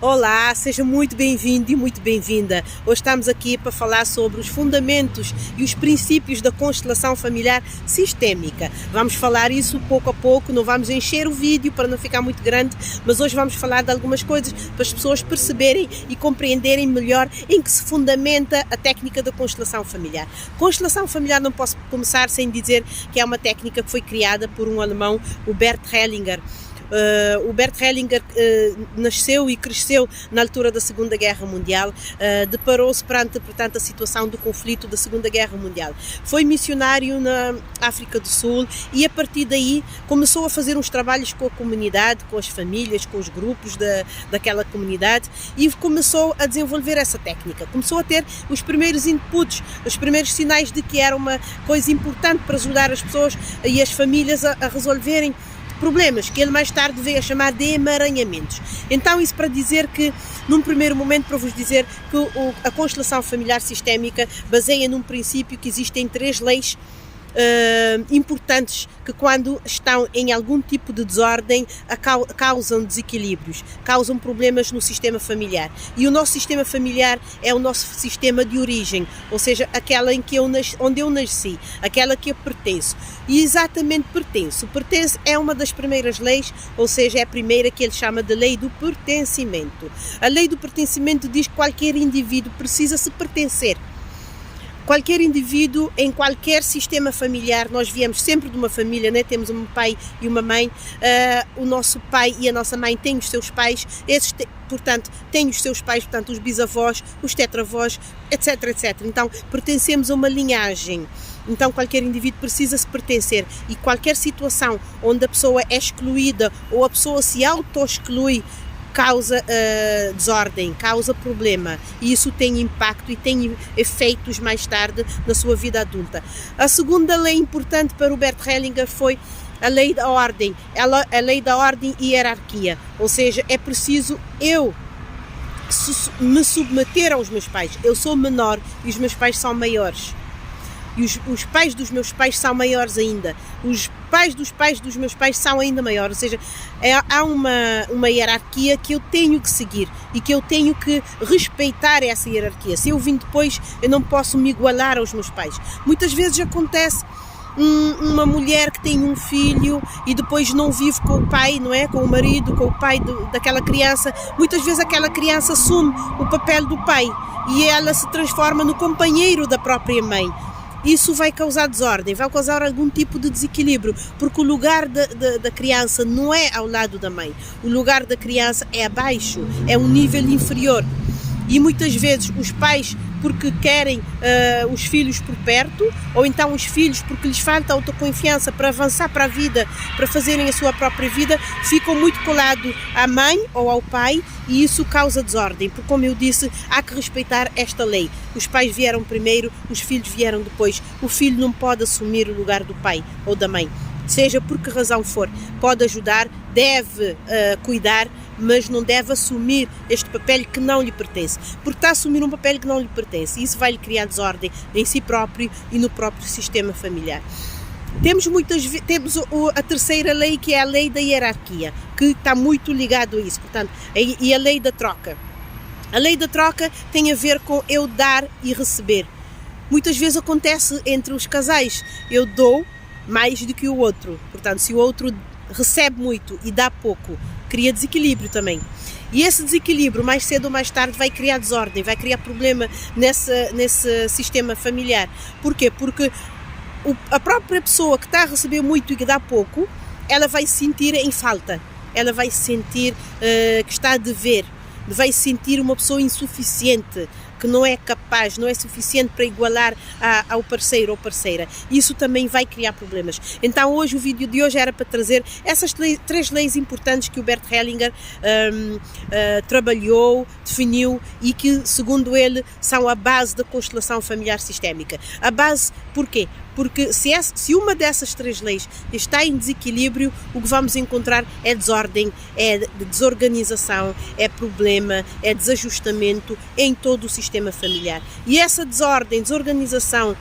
Olá, seja muito bem-vindo e muito bem-vinda. Hoje estamos aqui para falar sobre os fundamentos e os princípios da constelação familiar sistémica. Vamos falar isso pouco a pouco, não vamos encher o vídeo para não ficar muito grande, mas hoje vamos falar de algumas coisas para as pessoas perceberem e compreenderem melhor em que se fundamenta a técnica da constelação familiar. Constelação familiar não posso começar sem dizer que é uma técnica que foi criada por um alemão, o Bert Hellinger. O Bert Hellinger nasceu e cresceu na altura da Segunda Guerra Mundial, deparou-se perante a situação do conflito da Segunda Guerra Mundial. Foi missionário na África do Sul e a partir daí começou a fazer uns trabalhos com a comunidade, com as famílias, com os grupos daquela comunidade e começou a desenvolver essa técnica. Começou a ter os primeiros inputs, os primeiros sinais de que era uma coisa importante para ajudar as pessoas e as famílias a resolverem problemas que ele mais tarde veio a chamar de emaranhamentos. Então isso para dizer que, num primeiro momento, para vos dizer que a constelação familiar sistémica baseia num princípio que existem 3 leis importantes que quando estão em algum tipo de desordem causam desequilíbrios, causam problemas no sistema familiar. E o nosso sistema familiar é o nosso sistema de origem, ou seja, aquela onde eu nasci, aquela que eu pertenço. E exatamente pertenço é uma das primeiras leis, ou seja, é a primeira que ele chama de lei do pertencimento. A lei do pertencimento diz que qualquer indivíduo precisa se pertencer. Qualquer indivíduo, em qualquer sistema familiar, nós viemos sempre de uma família, né? Temos um pai e uma mãe, o nosso pai e a nossa mãe têm os seus pais, portanto, os bisavós, os tetravós, etc, etc. Então, pertencemos a uma linhagem. Então, qualquer indivíduo precisa se pertencer e qualquer situação onde a pessoa é excluída ou a pessoa se auto-exclui, causa desordem, causa problema e isso tem impacto e tem efeitos mais tarde na sua vida adulta. A segunda lei importante para o Bert Hellinger foi a lei da ordem, a lei da ordem e hierarquia, ou seja, é preciso eu me submeter aos meus pais. Eu sou menor e os meus pais são maiores. E os pais dos meus pais são maiores ainda, os pais dos meus pais são ainda maiores, ou seja, há uma hierarquia que eu tenho que seguir e que eu tenho que respeitar essa hierarquia. Se eu vim depois, eu não posso me igualar aos meus pais. Muitas vezes acontece uma mulher que tem um filho e depois não vive com o pai, não é? Com o marido, com o pai daquela criança. Muitas vezes aquela criança assume o papel do pai e ela se transforma no companheiro da própria mãe. Isso vai causar desordem, vai causar algum tipo de desequilíbrio, porque o lugar da criança não é ao lado da mãe, o lugar da criança é abaixo, é um nível inferior. E muitas vezes os pais, porque querem os filhos por perto, ou então os filhos porque lhes falta autoconfiança para avançar para a vida, para fazerem a sua própria vida, ficam muito colados à mãe ou ao pai e isso causa desordem, porque como eu disse, há que respeitar esta lei. Os pais vieram primeiro, os filhos vieram depois. O filho não pode assumir o lugar do pai ou da mãe, seja por que razão for. Pode ajudar, deve cuidar, mas não deve assumir este papel que não lhe pertence, porque está a assumir um papel que não lhe pertence e isso vai lhe criar desordem em si próprio e no próprio sistema familiar. Temos a terceira lei, que é a lei da hierarquia, que está muito ligado a isso, portanto, e a lei da troca. A lei da troca tem a ver com eu dar e receber. Muitas vezes acontece entre os casais, eu dou mais do que o outro, portanto, se o outro recebe muito e dá pouco, cria desequilíbrio também. E esse desequilíbrio, mais cedo ou mais tarde, vai criar desordem, vai criar problema nesse sistema familiar. Porquê? Porque a própria pessoa que está a receber muito e que dá pouco, ela vai se sentir em falta, ela vai se sentir que está a dever, vai se sentir uma pessoa insuficiente, que não é capaz, não é suficiente para igualar ao parceiro ou parceira. Isso também vai criar problemas. Então hoje o vídeo de hoje era para trazer essas 3 leis importantes que o Bert Hellinger trabalhou, definiu e que, segundo ele, são a base da constelação familiar sistémica. A base, porquê? Porque se uma dessas 3 leis está em desequilíbrio, o que vamos encontrar é desordem, é desorganização, é problema, é desajustamento em todo o sistema familiar. E essa desordem, desorganização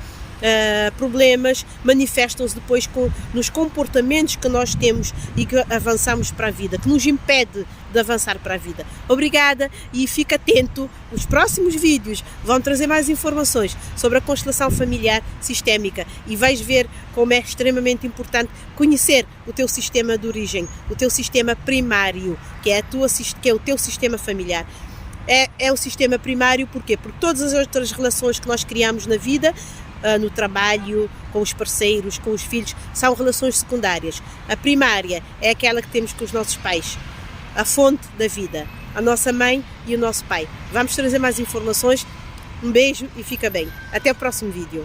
problemas manifestam-se depois nos comportamentos que nós temos e que avançamos para a vida, que nos impede de avançar para a vida. Obrigada e fica atento, os próximos vídeos vão trazer mais informações sobre a constelação familiar sistémica e vais ver como é extremamente importante conhecer o teu sistema de origem, o teu sistema primário, que é o teu sistema familiar. É o sistema primário, porquê? Porque todas as outras relações que nós criamos na vida, no trabalho, com os parceiros, com os filhos, são relações secundárias. A primária é aquela que temos com os nossos pais, a fonte da vida, a nossa mãe e o nosso pai. Vamos trazer mais informações. Um beijo e fica bem. Até o próximo vídeo.